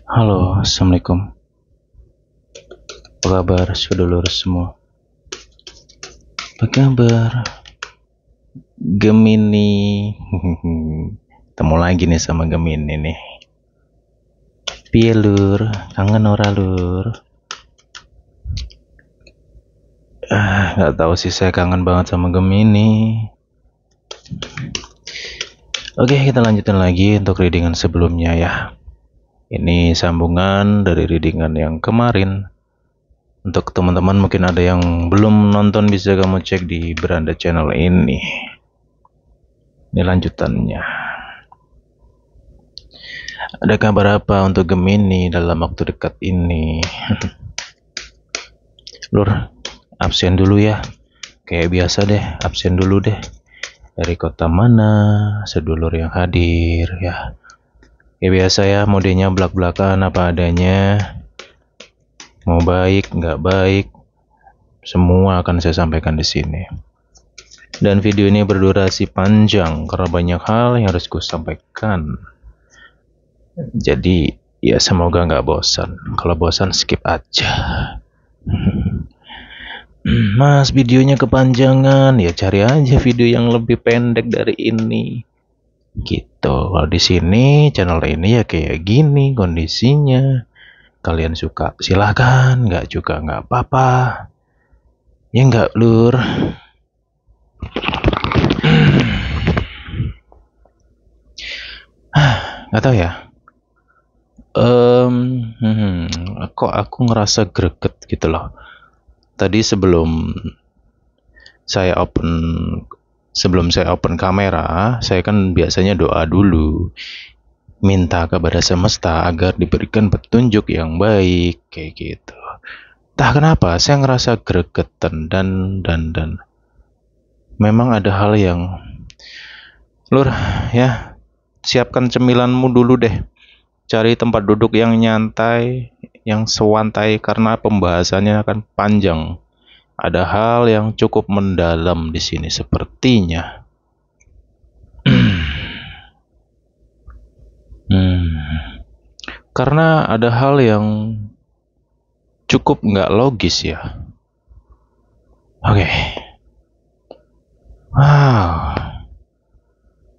Halo, Assalamualaikum. Apa kabar, saudara semua? Apa kabar, Gemini? Ketemu lagi nih sama Gemini nih. Piye lur, kangen ora lur? Nggak tahu sih, saya kangen banget sama Gemini. Oke, kita lanjutin lagi untuk readingan sebelumnya ya. Ini sambungan dari readingan yang kemarin. Untuk teman-teman mungkin ada yang belum nonton, bisa kamu cek di Beranda Channel ini. Ini lanjutannya. Ada kabar apa untuk Gemini dalam waktu dekat ini? Lur, absen dulu ya. Kayak biasa deh, absen dulu deh. Dari kota mana, sedulur yang hadir ya. Kayak biasa ya, modenya belak-belakan apa adanya. Mau baik, nggak baik, semua akan saya sampaikan di sini. Dan video ini berdurasi panjang karena banyak hal yang harus gue sampaikan. Jadi ya semoga nggak bosan. Kalau bosan skip aja. Mas, videonya kepanjangan, ya cari aja video yang lebih pendek dari ini. Gitu. Kalau di sini channel ini ya kayak gini kondisinya. Kalian suka silahkan, nggak juga nggak apa-apa. Ya nggak lur. Nggak tahu ya. Kok aku ngerasa greget gitu loh. Tadi sebelum saya open kamera, saya kan biasanya doa dulu, minta kepada semesta agar diberikan petunjuk yang baik kayak gitu. Entah kenapa saya ngerasa gregetan dan memang ada hal yang lur ya, siapkan cemilanmu dulu deh. Cari tempat duduk yang nyantai, yang sewantai karena pembahasannya akan panjang. Ada hal yang cukup mendalam di sini sepertinya. Karena ada hal yang cukup nggak logis ya. Oke. Wow.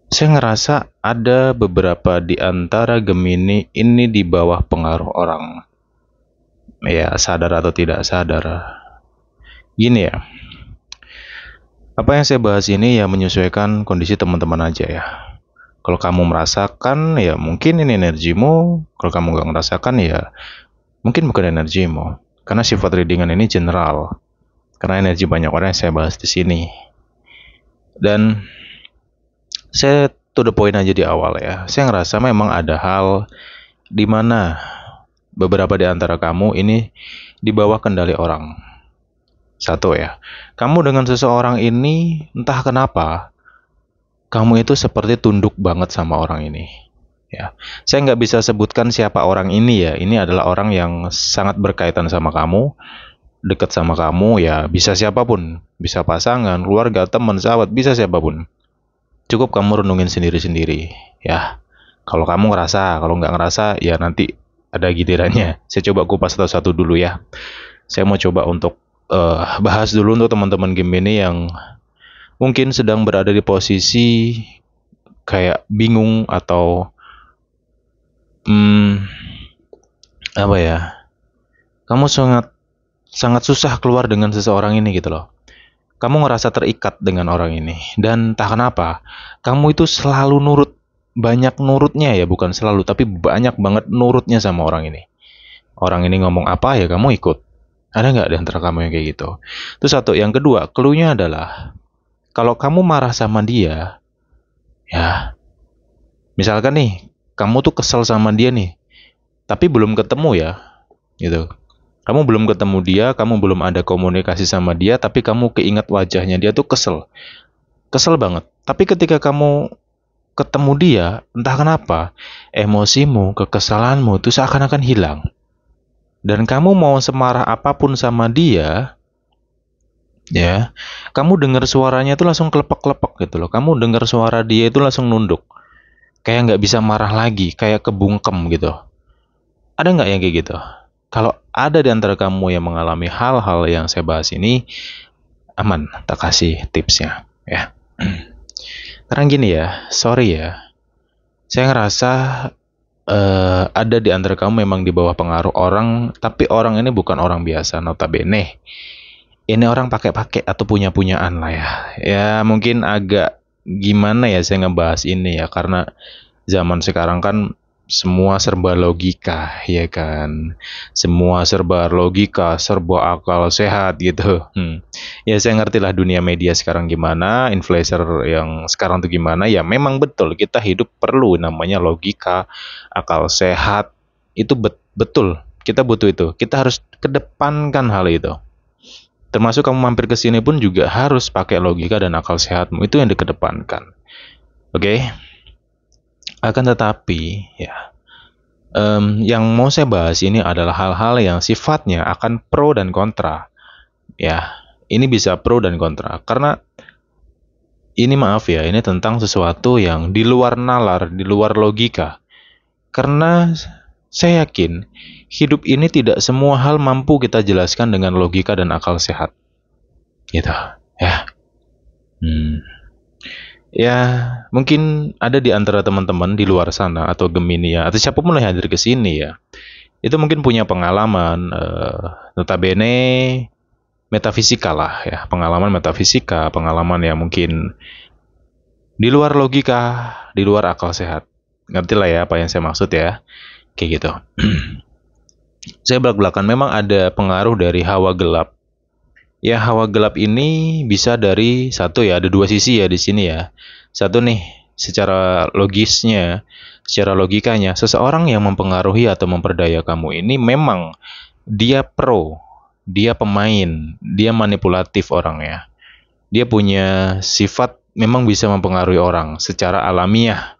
Saya ngerasa ada beberapa di antara Gemini ini di bawah pengaruh orang. Ya, sadar atau tidak sadar. Gini ya. Apa yang saya bahas ini ya menyesuaikan kondisi teman-teman aja ya. Kalau kamu merasakan ya mungkin ini energimu. Kalau kamu nggak merasakan ya mungkin bukan energimu. Karena sifat readingan ini general. Karena energi banyak orang yang saya bahas di sini. Dan saya to the point aja di awal ya. Saya ngerasa memang ada hal di mana beberapa di antara kamu ini di bawah kendali orang. Satu ya, kamu dengan seseorang ini entah kenapa kamu itu seperti tunduk banget sama orang ini. Ya, saya nggak bisa sebutkan siapa orang ini ya. Ini adalah orang yang sangat berkaitan sama kamu, dekat sama kamu ya. Bisa siapapun, bisa pasangan, keluarga, teman, sahabat, bisa siapapun. Cukup kamu renungin sendiri-sendiri ya. Kalau kamu ngerasa, kalau nggak ngerasa ya nanti ada gilirannya. Saya coba kupas satu-satu dulu ya. Saya mau coba untuk bahas dulu untuk teman-teman Gemini yang mungkin sedang berada di posisi kayak bingung atau apa ya? Kamu sangat sangat susah keluar dengan seseorang ini gitu loh. Kamu ngerasa terikat dengan orang ini dan entah kenapa kamu itu selalu nurut, banyak nurutnya ya, bukan selalu tapi banyak banget nurutnya sama orang ini. Orang ini ngomong apa ya kamu ikut. Ada nggak di antara kamu yang kayak gitu? Itu satu. Yang kedua, clue-nya adalah kalau kamu marah sama dia, ya, misalkan nih, kamu tuh kesel sama dia nih, tapi belum ketemu ya, gitu. Kamu belum ketemu dia, kamu belum ada komunikasi sama dia, tapi kamu keinget wajahnya dia tuh kesel. Kesel banget. Tapi ketika kamu ketemu dia, entah kenapa, emosimu, kekesalanmu tuh seakan-akan hilang. Dan kamu mau semarah apapun sama dia, ya, kamu dengar suaranya itu langsung kelepek-kelepek gitu loh. Kamu dengar suara dia itu langsung nunduk, kayak nggak bisa marah lagi, kayak kebungkem gitu. Ada nggak yang kayak gitu? Kalau ada di antara kamu yang mengalami hal-hal yang saya bahas ini, aman, tak kasih tipsnya, ya. Karena gini ya, sorry ya, saya ngerasa ada di antara kamu memang di bawah pengaruh orang, tapi orang ini bukan orang biasa, notabene. Ini orang pakai-pakai atau punya-punyaan lah ya. Ya mungkin agak gimana ya saya ngebahas ini ya, karena zaman sekarang kan semua serba logika, ya kan? Semua serba logika, serba akal sehat gitu. Ya saya ngerti lah dunia media sekarang gimana, influencer yang sekarang tuh gimana. Ya memang betul kita hidup perlu namanya logika, akal sehat. Itu betul. Kita butuh itu. Kita harus kedepankan hal itu. Termasuk kamu mampir ke sini pun juga harus pakai logika dan akal sehatmu. Itu yang dikedepankan. Oke? Akan tetapi, ya, yang mau saya bahas ini adalah hal-hal yang sifatnya akan pro dan kontra. Ya, ini bisa pro dan kontra. Karena ini maaf ya, ini tentang sesuatu yang di luar nalar, di luar logika. Karena saya yakin hidup ini tidak semua hal mampu kita jelaskan dengan logika dan akal sehat. Gitu. Ya. Hmm. Ya, mungkin ada di antara teman-teman di luar sana atau Gemini ya, atau siapapun yang hadir ke sini ya. Itu mungkin punya pengalaman notabene metafisika lah ya, pengalaman metafisika, pengalaman yang mungkin di luar logika, di luar akal sehat. Ngerti lah ya apa yang saya maksud ya. Kayak gitu. Saya belak-belakan memang ada pengaruh dari hawa gelap. Ya, hawa gelap ini bisa dari satu ya, ada dua sisi ya di sini ya. Satu nih, secara logisnya, secara logikanya, seseorang yang mempengaruhi atau memperdaya kamu ini memang dia pro, dia pemain, dia manipulatif orangnya. Dia punya sifat memang bisa mempengaruhi orang secara alamiah.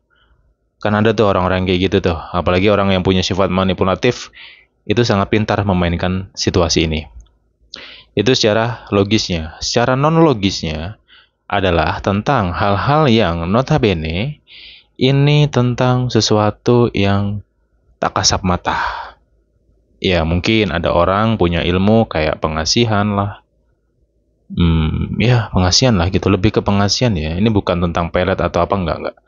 Kan ada tuh orang-orang kayak gitu tuh, apalagi orang yang punya sifat manipulatif, itu sangat pintar memainkan situasi ini. Itu secara logisnya. Secara non-logisnya adalah tentang hal-hal yang notabene ini tentang sesuatu yang tak kasat mata. Ya mungkin ada orang punya ilmu kayak pengasihan lah. Ya pengasihan lah gitu, lebih ke pengasihan ya. Ini bukan tentang pelet atau apa, enggak.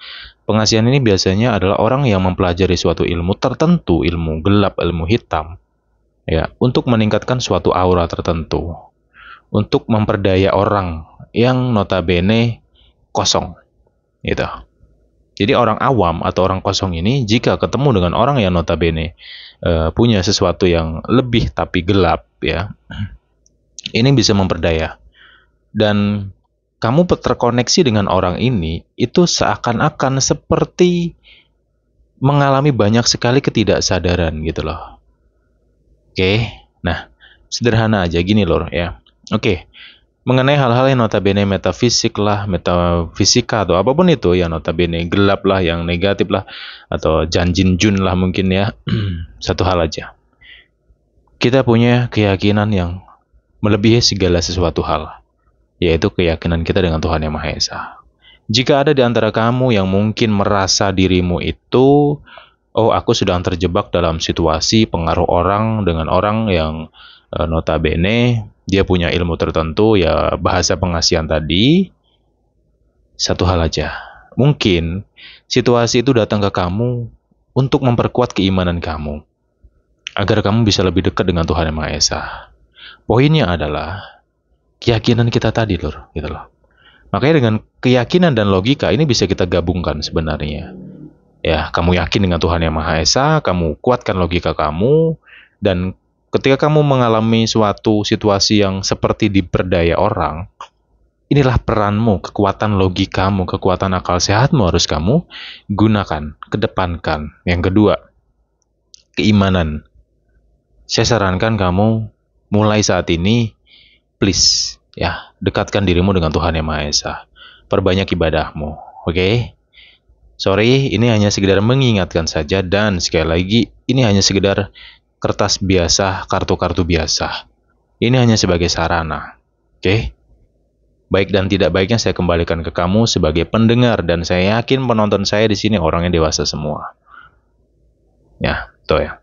Pengasihan ini biasanya adalah orang yang mempelajari suatu ilmu tertentu, ilmu gelap, ilmu hitam, ya, untuk meningkatkan suatu aura tertentu, untuk memperdaya orang yang notabene kosong, gitu. Jadi orang awam atau orang kosong ini jika ketemu dengan orang yang notabene punya sesuatu yang lebih tapi gelap, ya, ini bisa memperdaya. Dan kamu terkoneksi dengan orang ini itu seakan-akan seperti mengalami banyak sekali ketidaksadaran gitu loh. Oke, nah sederhana aja gini loh ya. Oke, mengenai hal-hal yang notabene metafisik lah, metafisika atau apapun itu yang notabene gelap lah, yang negatif lah, atau janjin jun lah mungkin ya. Satu hal aja, kita punya keyakinan yang melebihi segala sesuatu hal, yaitu keyakinan kita dengan Tuhan Yang Maha Esa. Jika ada di antara kamu yang mungkin merasa dirimu itu, oh aku sedang terjebak dalam situasi pengaruh orang dengan orang yang notabene dia punya ilmu tertentu, ya bahasa pengasihan tadi, satu hal aja. Mungkin situasi itu datang ke kamu untuk memperkuat keimanan kamu, agar kamu bisa lebih dekat dengan Tuhan Yang Maha Esa. Poinnya adalah keyakinan kita tadi lor, gitu loh. Makanya dengan keyakinan dan logika ini bisa kita gabungkan sebenarnya. Ya, kamu yakin dengan Tuhan Yang Maha Esa, kamu kuatkan logika kamu, dan ketika kamu mengalami suatu situasi yang seperti diperdaya orang, inilah peranmu, kekuatan logikamu, kekuatan akal sehatmu harus kamu gunakan, kedepankan. Yang kedua, keimanan. Saya sarankan kamu mulai saat ini, please, ya, dekatkan dirimu dengan Tuhan Yang Maha Esa. Perbanyak ibadahmu, oke? Sorry, ini hanya sekedar mengingatkan saja, dan sekali lagi, ini hanya sekedar kertas biasa, kartu-kartu biasa. Ini hanya sebagai sarana, oke? Baik dan tidak baiknya saya kembalikan ke kamu sebagai pendengar, dan saya yakin penonton saya di sini orangnya dewasa semua. Ya, tuh ya.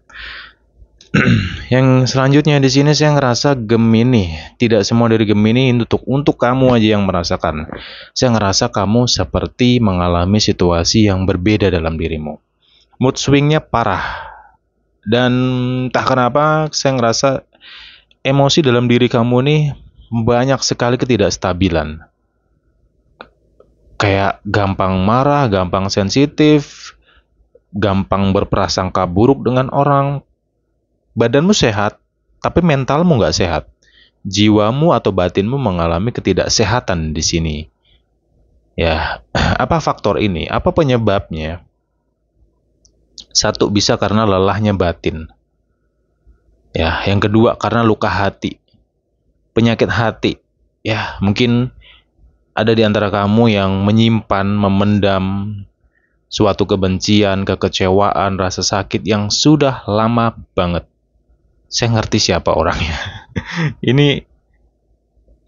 Yang selanjutnya di sini saya ngerasa Gemini, tidak semua dari Gemini untuk kamu aja yang merasakan. Saya ngerasa kamu seperti mengalami situasi yang berbeda dalam dirimu. Mood swingnya parah. Dan entah kenapa saya ngerasa emosi dalam diri kamu nih banyak sekali ketidakstabilan. Kayak gampang marah, gampang sensitif, gampang berprasangka buruk dengan orang. Badanmu sehat, tapi mentalmu nggak sehat. Jiwamu atau batinmu mengalami ketidaksehatan di sini. Ya, apa faktor ini? Apa penyebabnya? Satu, bisa karena lelahnya batin. Ya, yang kedua karena luka hati, penyakit hati. Ya, mungkin ada di antara kamu yang menyimpan, memendam suatu kebencian, kekecewaan, rasa sakit yang sudah lama banget. Saya ngerti siapa orangnya. Ini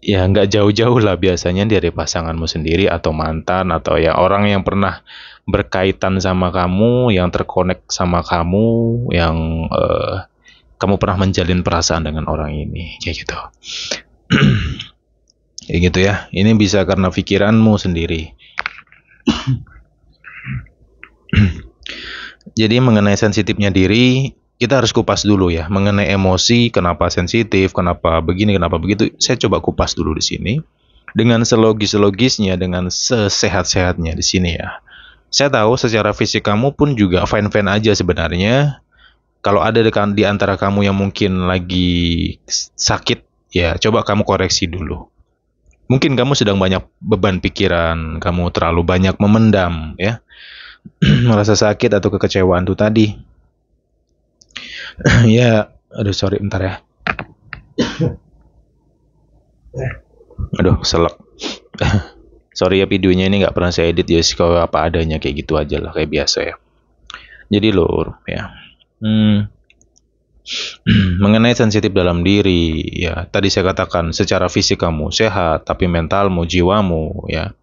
ya nggak jauh-jauh lah biasanya dari pasanganmu sendiri atau mantan atau ya orang yang pernah berkaitan sama kamu, yang terkonek sama kamu, yang kamu pernah menjalin perasaan dengan orang ini, kayak gitu. Kayak gitu ya. Ini bisa karena pikiranmu sendiri. Jadi mengenai sensitifnya diri, kita harus kupas dulu ya. Mengenai emosi, kenapa sensitif, kenapa begini, kenapa begitu. Saya coba kupas dulu di sini. Dengan selogis-logisnya, dengan sesehat-sehatnya di sini ya. Saya tahu secara fisik kamu pun juga fine-fine aja sebenarnya. Kalau ada di antara kamu yang mungkin lagi sakit, ya coba kamu koreksi dulu. Mungkin kamu sedang banyak beban pikiran, kamu terlalu banyak memendam ya. Merasa sakit atau kekecewaan tuh tadi. Ya, aduh sorry bentar ya. Aduh, selek. Sorry ya videonya ini nggak pernah saya edit ya, kalau apa adanya kayak gitu aja lah kayak biasa ya. Jadi lur ya. Mengenai sensitif dalam diri ya, tadi saya katakan secara fisik kamu sehat, tapi mentalmu, jiwamu ya.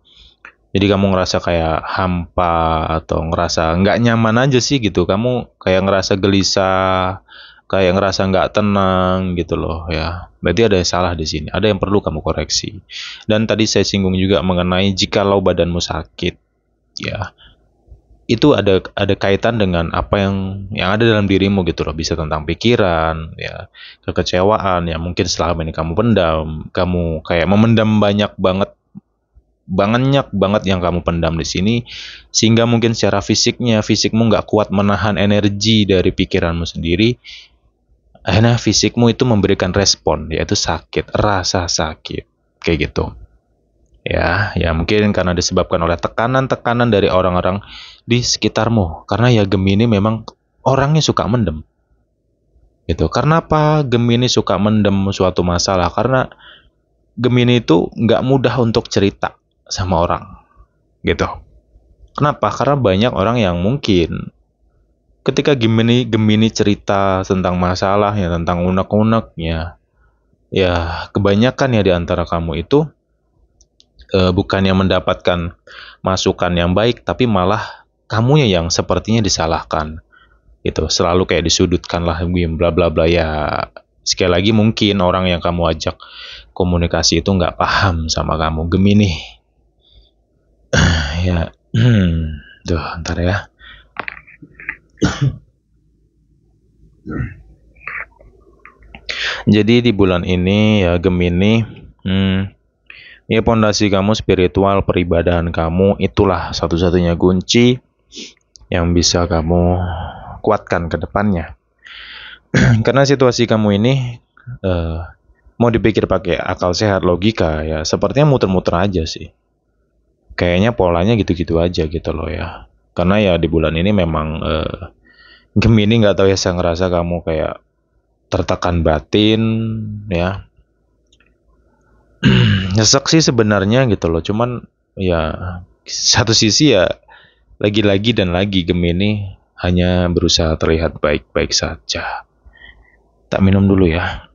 Jadi kamu ngerasa kayak hampa atau ngerasa nggak nyaman aja sih gitu. Kamu kayak ngerasa gelisah, kayak ngerasa nggak tenang gitu loh ya. Berarti ada yang salah di sini. Ada yang perlu kamu koreksi. Dan tadi saya singgung juga mengenai jikalau badanmu sakit, ya itu ada kaitan dengan apa yang ada dalam dirimu gitu loh. Bisa tentang pikiran, ya kekecewaan yang mungkin selama ini kamu pendam. Kamu kayak memendam banyak banget yang kamu pendam di sini, sehingga mungkin secara fisikmu nggak kuat menahan energi dari pikiranmu sendiri. Akhirnya fisikmu itu memberikan respon, yaitu sakit, rasa sakit, kayak gitu. Ya mungkin karena disebabkan oleh tekanan-tekanan dari orang-orang di sekitarmu. Karena ya Gemini memang orangnya suka mendem. Gitu. Karena apa Gemini suka mendem suatu masalah? Karena Gemini itu nggak mudah untuk cerita sama orang. Gitu. Kenapa? Karena banyak orang yang mungkin ketika Gemini cerita tentang masalahnya, tentang unek-uneknya, ya kebanyakan ya di antara kamu itu bukannya mendapatkan masukan yang baik, tapi malah kamunya yang sepertinya disalahkan. Gitu, selalu kayak disudutkan lah, bla bla bla ya. Sekali lagi mungkin orang yang kamu ajak komunikasi itu nggak paham sama kamu, Gemini. Ya, tuh, ntar ya. Jadi di bulan ini ya Gemini, ya pondasi kamu spiritual, peribadahan kamu itulah satu-satunya kunci yang bisa kamu kuatkan ke depannya. Karena situasi kamu ini mau dipikir pakai akal sehat, logika ya sepertinya muter-muter aja sih. Kayaknya polanya gitu-gitu aja gitu loh ya. Karena ya di bulan ini memang Gemini nggak tahu ya, saya ngerasa kamu kayak tertekan batin ya. Nyesek sih sebenarnya gitu loh. Cuman ya satu sisi ya lagi-lagi dan lagi Gemini hanya berusaha terlihat baik-baik saja. Tak minum dulu ya.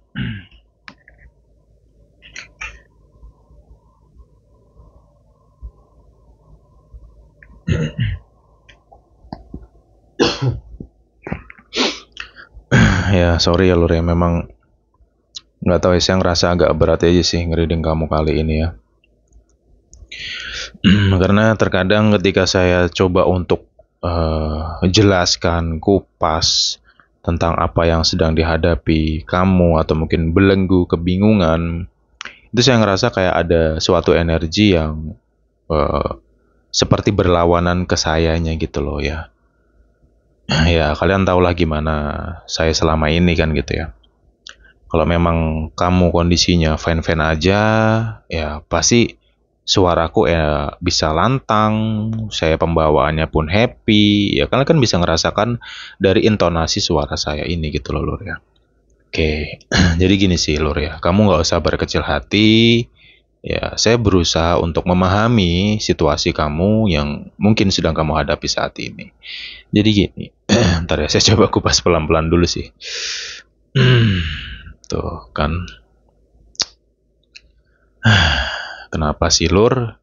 Ya sorry ya Lur ya, memang nggak tahu ya, saya ngerasa agak berat aja sih ngereading kamu kali ini ya. Karena terkadang ketika saya coba untuk jelaskan kupas tentang apa yang sedang dihadapi kamu atau mungkin belenggu kebingungan, itu saya ngerasa kayak ada suatu energi yang eh, seperti berlawanan ke sayanya gitu loh ya. Ya kalian tahulah gimana saya selama ini kan gitu ya. Kalau memang kamu kondisinya fine-fine aja, ya pasti suaraku ya bisa lantang, saya pembawaannya pun happy, ya kalian kan bisa ngerasakan dari intonasi suara saya ini gitu loh Lur ya. Oke, jadi gini sih Lur ya, kamu nggak usah berkecil hati, ya saya berusaha untuk memahami situasi kamu yang mungkin sedang kamu hadapi saat ini. Jadi gini, ntar ya saya coba kupas pelan-pelan dulu sih. Tuh kan, kenapa sih Lur?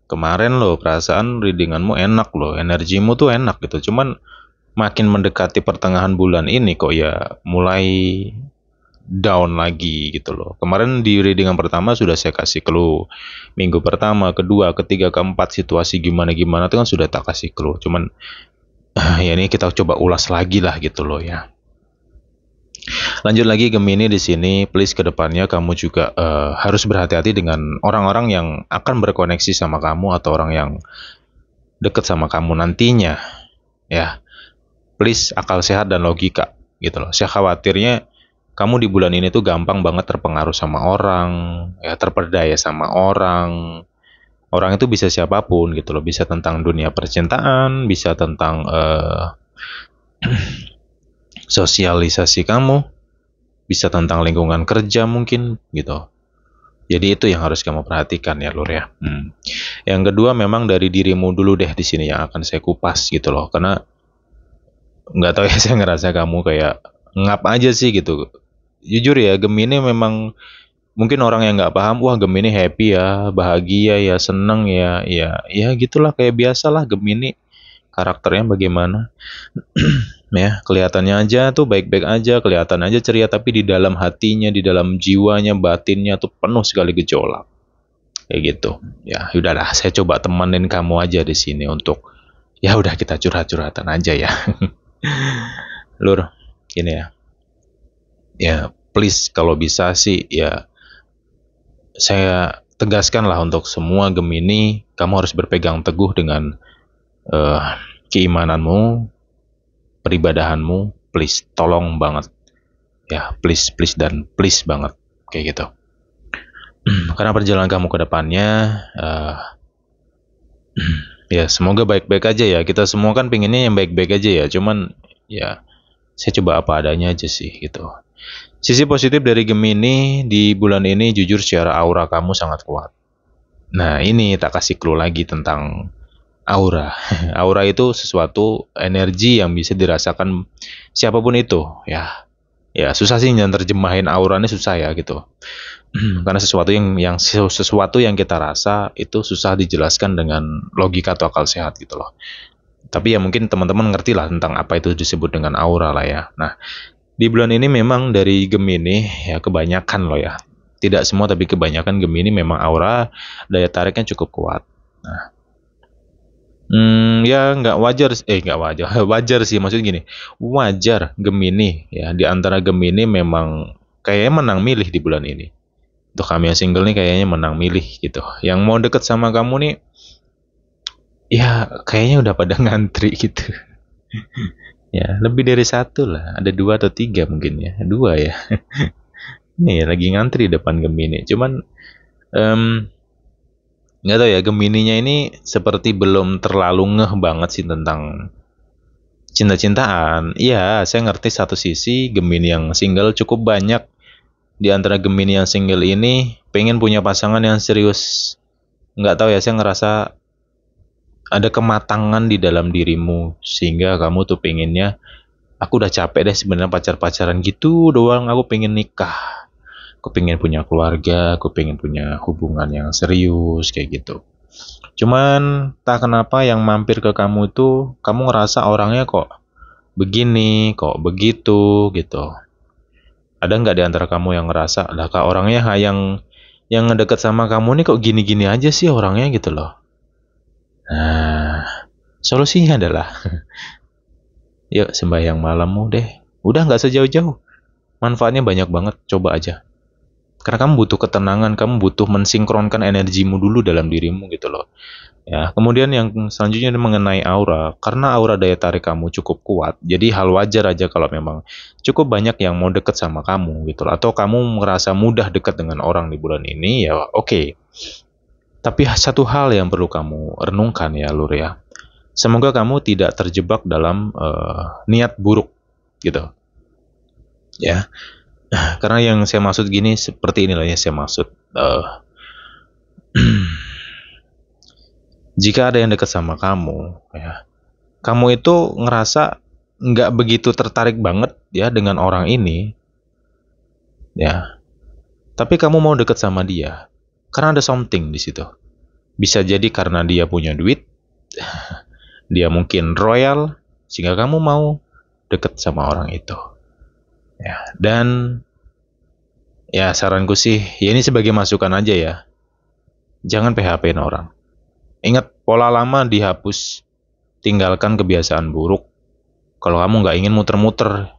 Kemarin lo perasaan readinganmu enak loh, energimu tuh enak gitu. Cuman makin mendekati pertengahan bulan ini kok ya mulai down lagi gitu loh. Kemarin di readingan pertama sudah saya kasih clue. Minggu pertama, kedua, ketiga, keempat situasi gimana-gimana tuh kan sudah tak kasih clue. Cuman ya ini kita coba ulas lagi lah gitu loh ya. Lanjut lagi Gemini di sini, please ke depannya kamu juga harus berhati-hati dengan orang-orang yang akan berkoneksi sama kamu atau orang yang deket sama kamu nantinya. Ya, please akal sehat dan logika gitu loh. Saya khawatirnya kamu di bulan ini tuh gampang banget terpengaruh sama orang, ya terperdaya sama orang. Orang itu bisa siapapun gitu loh, bisa tentang dunia percintaan, bisa tentang sosialisasi kamu, bisa tentang lingkungan kerja mungkin gitu. Jadi itu yang harus kamu perhatikan ya Lur ya. Yang kedua memang dari dirimu dulu deh di sini yang akan saya kupas gitu loh. Karena nggak tahu ya saya ngerasa kamu kayak ngap aja sih gitu. Jujur ya Gemini memang mungkin orang yang nggak paham, wah Gemini happy ya, bahagia ya, seneng ya, ya gitulah kayak biasalah Gemini karakternya bagaimana. Ya kelihatannya aja tuh baik-baik aja, kelihatan aja ceria, tapi di dalam hatinya, di dalam jiwanya, batinnya tuh penuh sekali gejolak kayak gitu. Ya udahlah, saya coba temenin kamu aja di sini untuk ya udah kita curhat-curhatan aja ya. Lur, gini ya, ya please kalau bisa sih ya saya tegaskan lah untuk semua Gemini, kamu harus berpegang teguh dengan eh, keimananmu, peribadahanmu, please, tolong banget. Ya, please, please, dan please banget. Kayak gitu. Karena perjalanan kamu ke depannya, ya semoga baik-baik aja ya. Kita semua kan pengennya yang baik-baik aja ya. Cuman, ya saya coba apa adanya aja sih gitu. Sisi positif dari Gemini di bulan ini jujur secara aura kamu sangat kuat. Nah ini tak kasih clue lagi tentang aura. Aura itu sesuatu energi yang bisa dirasakan siapapun itu ya. Ya susah sih yang terjemahin auranya susah ya gitu. Karena sesuatu yang kita rasa itu susah dijelaskan dengan logika atau akal sehat gitu loh. Tapi ya mungkin teman-teman ngerti lah tentang apa itu disebut dengan aura lah ya. Nah, di bulan ini memang dari Gemini ya kebanyakan loh ya. Tidak semua tapi kebanyakan Gemini memang aura daya tariknya cukup kuat. Nah, ya nggak wajar, wajar sih maksudnya gini, wajar Gemini ya di antara Gemini memang kayaknya menang milih di bulan ini. Untuk kami yang single nih kayaknya menang milih gitu. Yang mau deket sama kamu nih, ya kayaknya udah pada ngantri gitu. Ya lebih dari satu lah, ada dua atau tiga mungkin ya, dua ya. Ini ya, lagi ngantri depan Gemini. Cuman nggak tahu ya Gemininya ini seperti belum terlalu ngeh banget sih tentang cinta-cintaan. Iya, saya ngerti satu sisi Gemini yang single cukup banyak. Di antara Gemini yang single ini pengen punya pasangan yang serius. Nggak tahu ya, saya ngerasa ada kematangan di dalam dirimu sehingga kamu tuh pengennya, aku udah capek deh sebenarnya pacar-pacaran gitu doang, aku pengen nikah. Aku pengen punya keluarga, aku pengen punya hubungan yang serius kayak gitu. Cuman tak kenapa yang mampir ke kamu itu kamu ngerasa orangnya kok begini, kok begitu gitu. Ada nggak di antara kamu yang ngerasa, lah kak orangnya yang ngedeket sama kamu nih kok gini-gini aja sih orangnya gitu loh. Nah, solusinya adalah, yuk sembahyang malammu deh. Udah nggak sejauh-jauh. Manfaatnya banyak banget, coba aja. Karena kamu butuh ketenangan, kamu butuh mensinkronkan energimu dulu dalam dirimu gitu loh. Ya, kemudian yang selanjutnya mengenai aura, karena aura daya tarik kamu cukup kuat, jadi hal wajar aja kalau memang cukup banyak yang mau deket sama kamu gitu loh. Atau kamu merasa mudah dekat dengan orang di bulan ini, ya oke. Tapi satu hal yang perlu kamu renungkan ya Lur ya. Semoga kamu tidak terjebak dalam niat buruk gitu ya. Karena yang saya maksud gini seperti inilah yang saya maksud. Jika ada yang dekat sama kamu, ya, kamu itu ngerasa nggak begitu tertarik banget ya dengan orang ini, ya. Tapi kamu mau deket sama dia, karena ada something di situ. Bisa jadi karena dia punya duit, dia mungkin royal, sehingga kamu mau deket sama orang itu. Ya, dan ya saranku sih, ya ini sebagai masukan aja ya. Jangan PHP-in orang. Ingat, pola lama dihapus. Tinggalkan kebiasaan buruk. Kalau kamu nggak ingin muter-muter,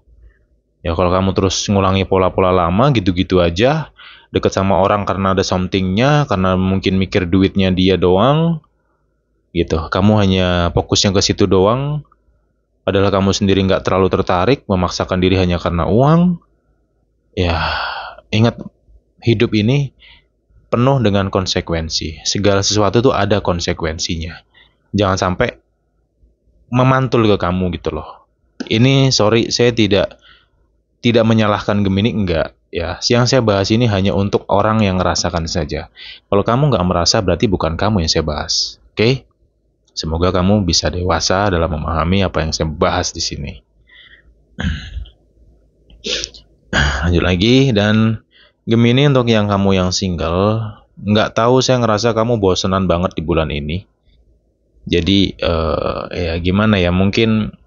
ya kalau kamu terus ngulangi pola-pola lama gitu-gitu aja, deket sama orang karena ada somethingnya, karena mungkin mikir duitnya dia doang, gitu. Kamu hanya fokusnya ke situ doang, padahal kamu sendiri nggak terlalu tertarik, memaksakan diri hanya karena uang. Ya, ingat, hidup ini penuh dengan konsekuensi. Segala sesuatu tuh ada konsekuensinya. Jangan sampai memantul ke kamu gitu loh. Ini sorry, saya tidak menyalahkan Gemini, enggak ya. Yang saya bahas ini hanya untuk orang yang merasakan saja. Kalau kamu nggak merasa, berarti bukan kamu yang saya bahas. Oke? Semoga kamu bisa dewasa dalam memahami apa yang saya bahas di sini. Lanjut lagi, dan Gemini untuk yang kamu yang single, nggak tahu, saya ngerasa kamu bosenan banget di bulan ini. Jadi ya gimana ya, mungkin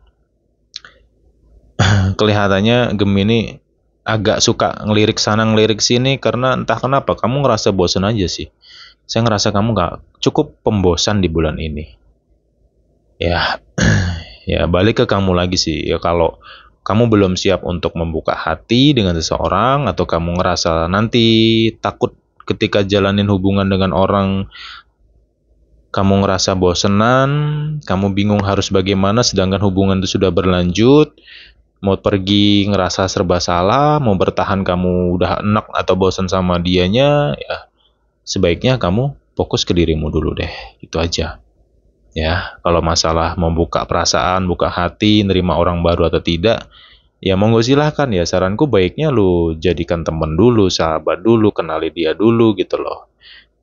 kelihatannya Gemini agak suka ngelirik sana ngelirik sini karena entah kenapa kamu ngerasa bosan aja sih. Saya ngerasa kamu nggak cukup pembosan di bulan ini. Ya, ya balik ke kamu lagi sih. Ya kalau kamu belum siap untuk membuka hati dengan seseorang, atau kamu ngerasa nanti takut ketika jalanin hubungan dengan orang, kamu ngerasa bosenan, kamu bingung harus bagaimana sedangkan hubungan itu sudah berlanjut, mau pergi ngerasa serba salah, mau bertahan kamu udah enak atau bosan sama dianya, ya sebaiknya kamu fokus ke dirimu dulu deh, itu aja. Ya, kalau masalah membuka perasaan, buka hati, nerima orang baru atau tidak, ya monggo silahkan ya. Saranku baiknya lu jadikan temen dulu, sahabat dulu, kenali dia dulu gitu loh.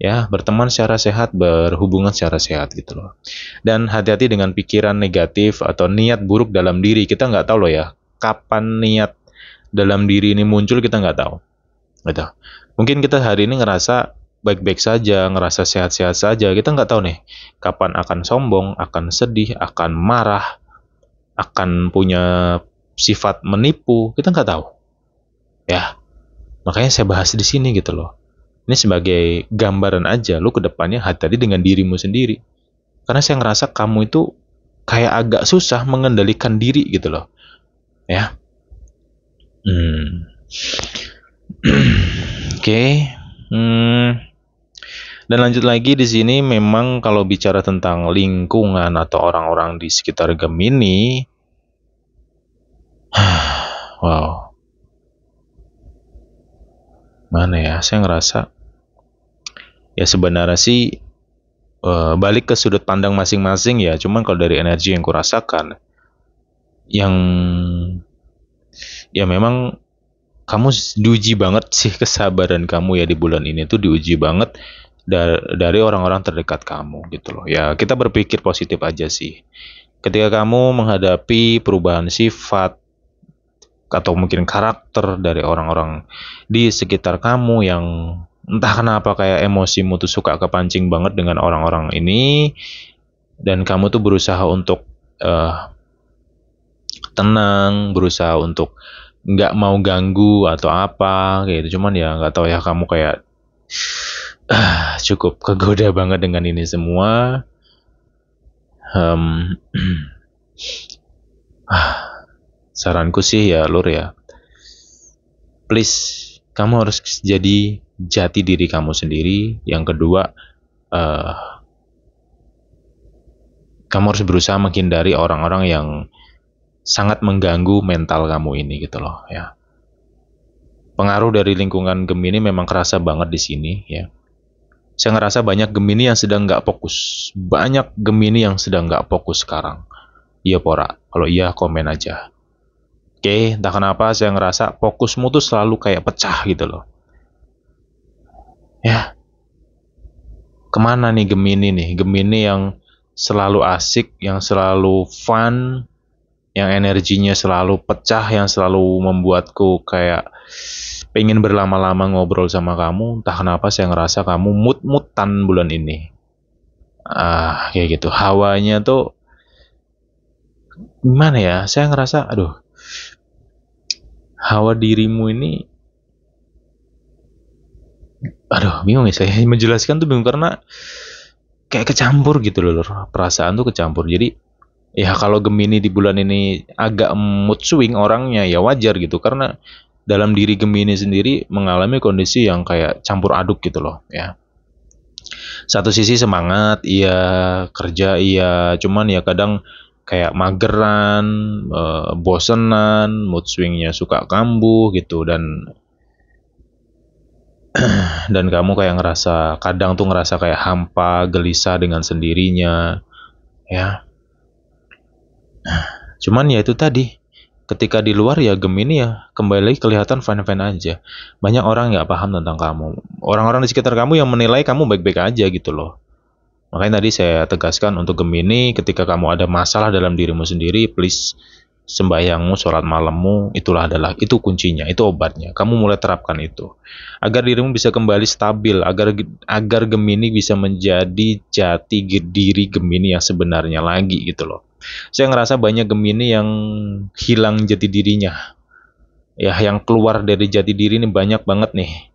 Ya, berteman secara sehat, berhubungan secara sehat gitu loh. Dan hati-hati dengan pikiran negatif atau niat buruk dalam diri. Kita nggak tahu loh ya, kapan niat dalam diri ini muncul, kita nggak tahu. Gitu. Mungkin kita hari ini ngerasa baik-baik saja, ngerasa sehat-sehat saja. Kita nggak tahu nih, kapan akan sombong, akan sedih, akan marah, akan punya sifat menipu. Kita nggak tahu. Ya, makanya saya bahas di sini gitu loh. Ini sebagai gambaran aja, lu ke depannya hati-hati dengan dirimu sendiri. Karena saya ngerasa kamu itu kayak agak susah mengendalikan diri gitu loh. Ya. Oke. Dan lanjut lagi di sini, memang kalau bicara tentang lingkungan atau orang-orang di sekitar Gemini, wow, mana ya? Saya ngerasa ya sebenarnya sih balik ke sudut pandang masing-masing ya. Cuman kalau dari energi yang kurasakan, yang ya memang kamu diuji banget sih, kesabaran kamu ya di bulan ini tuh diuji banget dari orang-orang terdekat kamu gitu loh. Ya kita berpikir positif aja sih. Ketika kamu menghadapi perubahan sifat atau mungkin karakter dari orang-orang di sekitar kamu yang entah kenapa kayak emosimu tuh suka kepancing banget dengan orang-orang ini, dan kamu tuh berusaha untuk tenang, berusaha untuk nggak mau ganggu atau apa kayak gitu. Cuman ya nggak tahu ya, kamu kayak cukup kegoda banget dengan ini semua. Em, Saranku sih ya Lur ya, please kamu harus jadi jati diri kamu sendiri. Yang kedua, eh, kamu harus berusaha menghindari orang-orang yang sangat mengganggu mental kamu ini gitu loh ya. Pengaruh dari lingkungan Gemini memang kerasa banget di sini ya. Saya ngerasa banyak Gemini yang sedang nggak fokus. Banyak Gemini yang sedang nggak fokus sekarang. Iya Pora, kalau iya komen aja. Oke, entah kenapa saya ngerasa fokusmu tuh selalu kayak pecah gitu loh. Ya, kemana nih Gemini nih? Gemini yang selalu asik, yang selalu fun, yang energinya selalu pecah, yang selalu membuatku kayak pengen berlama-lama ngobrol sama kamu. Entah kenapa saya ngerasa kamu mood-moodan bulan ini. Kayak gitu. Hawanya tuh gimana ya? Saya ngerasa, aduh, hawa dirimu ini, aduh, bingung ya saya menjelaskan tuh bingung karena kayak kecampur gitu loh, perasaan tuh kecampur. Jadi ya kalau Gemini di bulan ini agak mood swing orangnya ya wajar gitu, karena dalam diri Gemini sendiri mengalami kondisi yang kayak campur aduk gitu loh ya. Satu sisi semangat, iya, kerja iya, cuman ya kadang kayak mageran, bosenan, mood swingnya suka kambuh gitu. Dan kamu kayak ngerasa, kadang tuh ngerasa kayak hampa, gelisah dengan sendirinya ya. Cuman ya itu tadi, ketika di luar ya Gemini ya kembali lagi kelihatan fine-fine aja. Banyak orang nggak paham tentang kamu. Orang-orang di sekitar kamu yang menilai kamu baik-baik aja gitu loh. Makanya tadi saya tegaskan untuk Gemini, ketika kamu ada masalah dalam dirimu sendiri, please sembahyangmu, sholat malammu, itu kuncinya, itu obatnya. Kamu mulai terapkan itu. Agar dirimu bisa kembali stabil, agar Gemini bisa menjadi jati diri Gemini yang sebenarnya lagi gitu loh. Saya ngerasa banyak Gemini yang hilang jati dirinya. Ya, yang keluar dari jati diri ini banyak banget nih.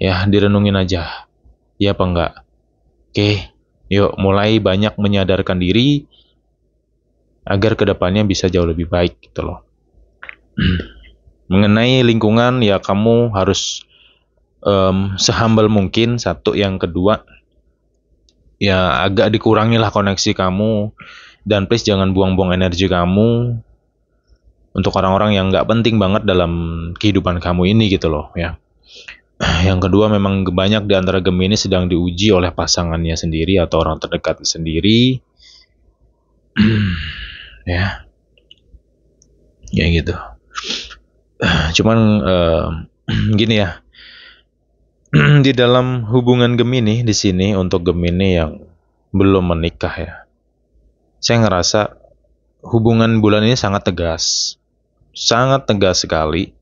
Ya, direnungin aja. Ya apa enggak? Oke, yuk mulai banyak menyadarkan diri agar kedepannya bisa jauh lebih baik gitu loh. Mengenai lingkungan ya kamu harus sehumble mungkin. Satu, yang kedua ya agak dikurangi lah koneksi kamu, dan please jangan buang-buang energi kamu untuk orang-orang yang nggak penting banget dalam kehidupan kamu ini gitu loh ya. Yang kedua, memang banyak di antara Gemini sedang diuji oleh pasangannya sendiri atau orang terdekat sendiri. Ya, ya gitu. Cuman gini ya, di dalam hubungan Gemini di sini, untuk Gemini yang belum menikah ya, saya ngerasa hubungan bulan ini sangat tegas sekali.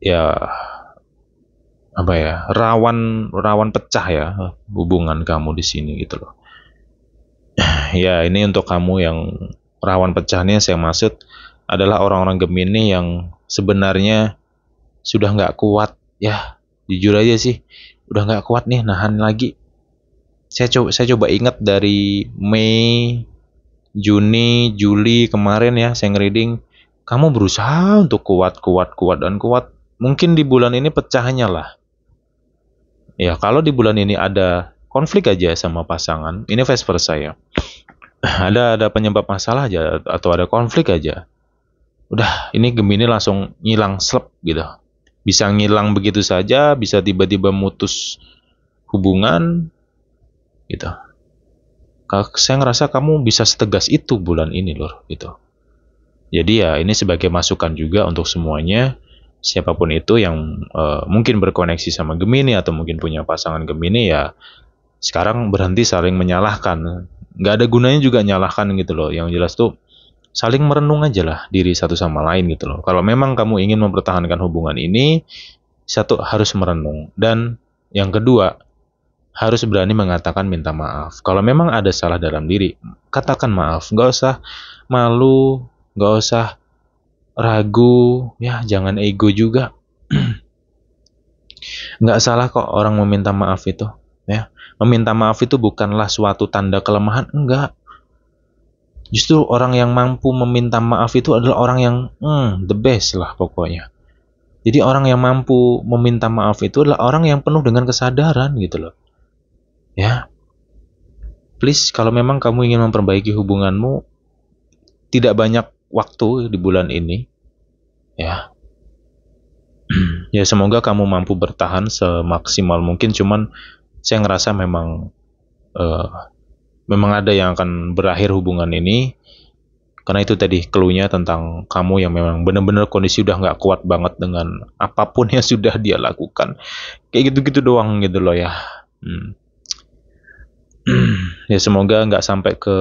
Ya apa ya, rawan pecah ya hubungan kamu di sini gitu loh. Ya ini untuk kamu yang rawan pecahnya, saya maksud adalah orang-orang Gemini yang sebenarnya sudah nggak kuat ya, jujur aja sih udah nggak kuat nih nahan lagi. Saya coba ingat dari Mei, Juni, Juli kemarin ya, saya ngereading kamu berusaha untuk kuat dan kuat. Mungkin di bulan ini pecahnya lah. Ya, kalau di bulan ini ada konflik aja sama pasangan, ini vice versa ya. Ada penyebab masalah aja atau ada konflik aja. Udah, ini Gemini langsung ngilang slep gitu. Bisa ngilang begitu saja, bisa tiba-tiba mutus hubungan gitu. Saya ngerasa kamu bisa setegas itu bulan ini loh gitu. Jadi ya ini sebagai masukan juga untuk semuanya. Siapapun itu yang mungkin berkoneksi sama Gemini atau mungkin punya pasangan Gemini, ya sekarang berhenti saling menyalahkan. Nggak ada gunanya juga nyalahkan gitu loh. Yang jelas tuh saling merenung aja lah diri satu sama lain gitu loh. Kalau memang kamu ingin mempertahankan hubungan ini, satu harus merenung. Dan yang kedua, harus berani mengatakan minta maaf. Kalau memang ada salah dalam diri, katakan maaf. Nggak usah malu, nggak usah ragu, ya jangan ego juga. Nggak salah kok orang meminta maaf itu, ya. Meminta maaf itu bukanlah suatu tanda kelemahan, enggak. Justru orang yang mampu meminta maaf itu adalah orang yang the best lah pokoknya. Jadi orang yang mampu meminta maaf itu adalah orang yang penuh dengan kesadaran gitu loh. Ya, please kalau memang kamu ingin memperbaiki hubunganmu, tidak banyak waktu di bulan ini, ya. Ya semoga kamu mampu bertahan semaksimal mungkin. Cuman saya ngerasa eh, memang ada yang akan berakhir hubungan ini. Karena itu tadi clue-nya tentang kamu yang memang benar-benar kondisi udah nggak kuat banget dengan apapun yang sudah dia lakukan. Kayak gitu-gitu doang gitu loh ya. Ya semoga nggak sampai ke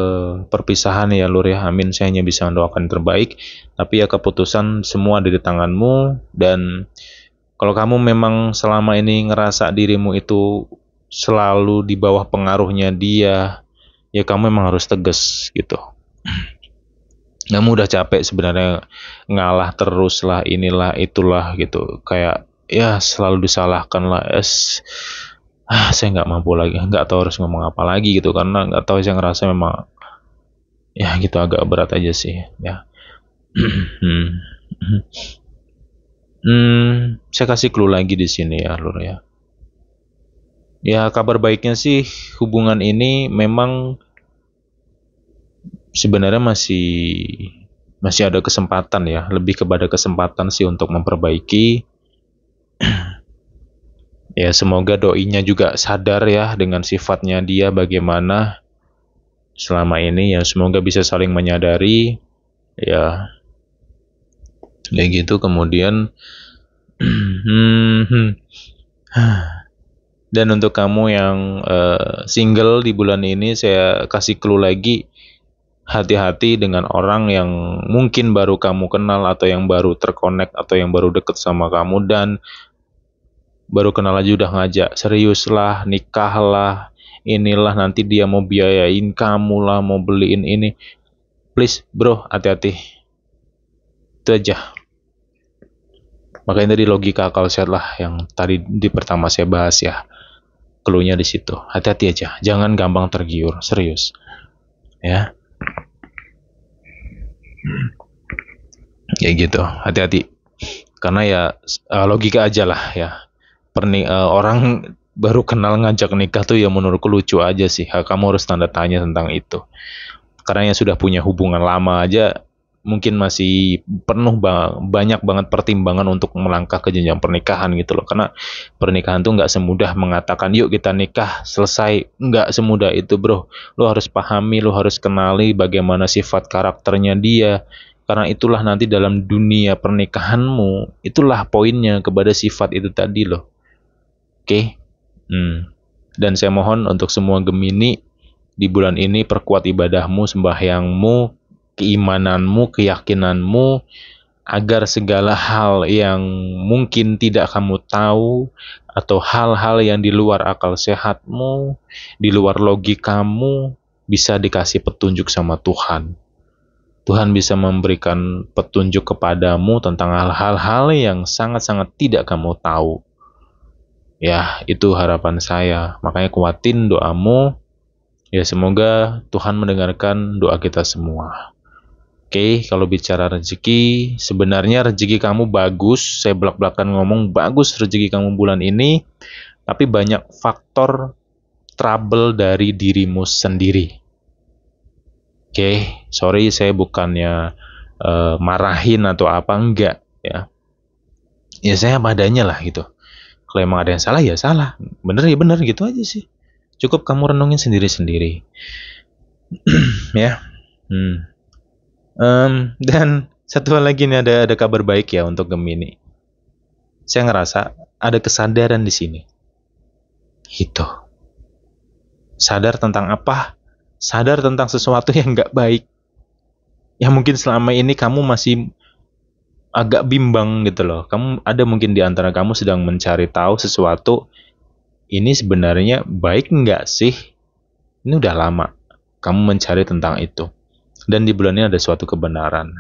perpisahan ya Lur ya. Amin. Saya hanya bisa mendoakan yang terbaik. Tapi ya keputusan semua ada di tanganmu. Dan kalau kamu memang selama ini ngerasa dirimu itu selalu di bawah pengaruhnya dia, ya kamu memang harus tegas gitu. Kamu udah capek sebenarnya ngalah terus lah, inilah itulah gitu. Kayak ya selalu disalahkan lah. Saya nggak mampu lagi, nggak tahu harus ngomong apa lagi gitu, karena nggak tahu, saya ngerasa memang ya gitu agak berat aja sih ya. Saya kasih clue lagi di sini ya Lur ya. Ya kabar baiknya sih hubungan ini memang sebenarnya masih ada kesempatan ya, lebih kepada kesempatan sih untuk memperbaiki. Ya semoga doinya juga sadar ya dengan sifatnya dia bagaimana selama ini, ya semoga bisa saling menyadari ya. Ya gitu. Kemudian dan untuk kamu yang single di bulan ini, saya kasih clue lagi, hati-hati dengan orang yang mungkin baru kamu kenal atau yang baru terkonek atau yang baru deket sama kamu dan baru kenal aja udah ngajak serius lah, nikah lah, inilah nanti dia mau biayain kamu lah, mau beliin ini. Please bro, hati-hati. Itu aja. Makanya tadi logika akal sehat lah yang tadi di pertama saya bahas ya. Cluenya di situ. Hati-hati aja, jangan gampang tergiur, serius. Ya. Ya gitu, hati-hati. Karena ya logika aja lah ya. Orang baru kenal ngajak nikah tuh ya menurutku lucu aja sih. Kamu harus tanda tanya tentang itu. Karena yang sudah punya hubungan lama aja mungkin masih penuh banyak banget pertimbangan untuk melangkah ke jenjang pernikahan gitu loh. Karena pernikahan tuh nggak semudah mengatakan yuk kita nikah selesai, nggak semudah itu bro. Lo harus pahami, lo harus kenali bagaimana sifat karakternya dia. Karena itulah nanti dalam dunia pernikahanmu, itulah poinnya kepada sifat itu tadi loh. Oke. Dan saya mohon untuk semua Gemini di bulan ini, perkuat ibadahmu, sembahyangmu, keimananmu, keyakinanmu, agar segala hal yang mungkin tidak kamu tahu atau hal-hal yang di luar akal sehatmu, di luar logikamu, bisa dikasih petunjuk sama Tuhan. Tuhan bisa memberikan petunjuk kepadamu tentang hal-hal yang sangat-sangat tidak kamu tahu. Ya, itu harapan saya. Makanya kuatin doamu. Ya, semoga Tuhan mendengarkan doa kita semua. Oke, kalau bicara rezeki, sebenarnya rezeki kamu bagus. Saya belak-belakan ngomong bagus rezeki kamu bulan ini. Tapi banyak faktor trouble dari dirimu sendiri. Oke, sorry saya bukannya marahin atau apa, enggak ya. Ya saya apa adanya lah gitu. Kalau emang ada yang salah ya salah, bener ya bener gitu aja sih. Cukup kamu renungin sendiri-sendiri. Ya. Dan satu hal lagi nih, ada kabar baik ya untuk Gemini. Saya ngerasa ada kesadaran di sini. Gitu. Sadar tentang apa? Sadar tentang sesuatu yang nggak baik. Ya mungkin selama ini kamu masih agak bimbang gitu loh. Kamu ada mungkin di antara kamu sedang mencari tahu sesuatu, ini sebenarnya baik nggak sih? Ini udah lama kamu mencari tentang itu. Dan di bulan ini ada suatu kebenaran.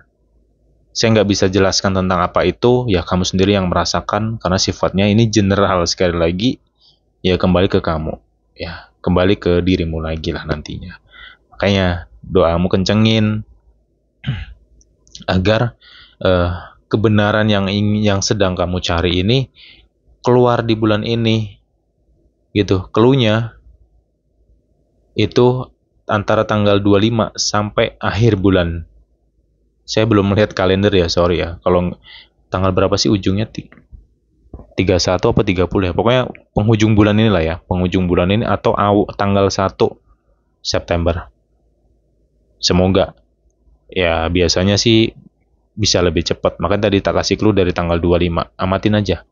Saya nggak bisa jelaskan tentang apa itu, ya kamu sendiri yang merasakan, karena sifatnya ini general sekali lagi, ya kembali ke kamu. Ya, kembali ke dirimu lagi lah nantinya. Makanya doamu kencengin agar eh, kebenaran yang sedang kamu cari ini keluar di bulan ini. Gitu. Cluenya itu antara tanggal 25 sampai akhir bulan. Saya belum melihat kalender ya, sorry ya. Kalau tanggal berapa sih ujungnya? 31 apa 30 ya? Pokoknya penghujung bulan ini lah ya. Penghujung bulan ini atau tanggal 1 September. Semoga. Ya biasanya sih bisa lebih cepat. Makanya tadi tak kasih clue dari tanggal 25. Amatin aja.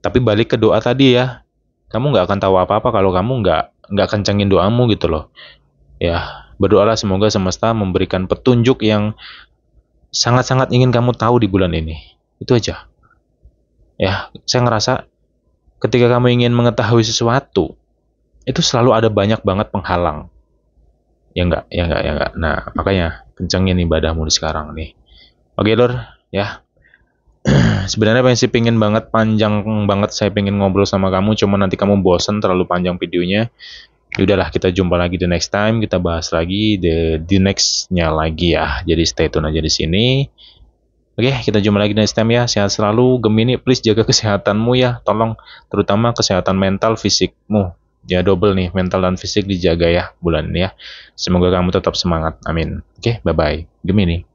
Tapi balik ke doa tadi ya. Kamu nggak akan tahu apa-apa kalau kamu nggak kencengin doamu gitu loh. Ya, berdoalah semoga semesta memberikan petunjuk yang sangat-sangat ingin kamu tahu di bulan ini. Itu aja. Ya, saya ngerasa ketika kamu ingin mengetahui sesuatu, itu selalu ada banyak banget penghalang. Ya enggak, ya enggak, ya enggak. Nah, makanya kencengin ibadahmu sekarang nih. Oke, Lur, ya. Sebenarnya saya pengen banget, panjang banget saya pengen ngobrol sama kamu, cuma nanti kamu bosen terlalu panjang videonya. Yaudahlah, kita jumpa lagi the next time, kita bahas lagi the nextnya lagi ya. Jadi stay tune aja di sini. Oke, kita jumpa lagi next time ya. Sehat selalu, Gemini. Please jaga kesehatanmu ya. Tolong, terutama kesehatan mental, fisikmu. Ya double nih, mental dan fisik dijaga ya bulan ini ya. Semoga kamu tetap semangat. Amin. Oke, bye-bye. Gemini.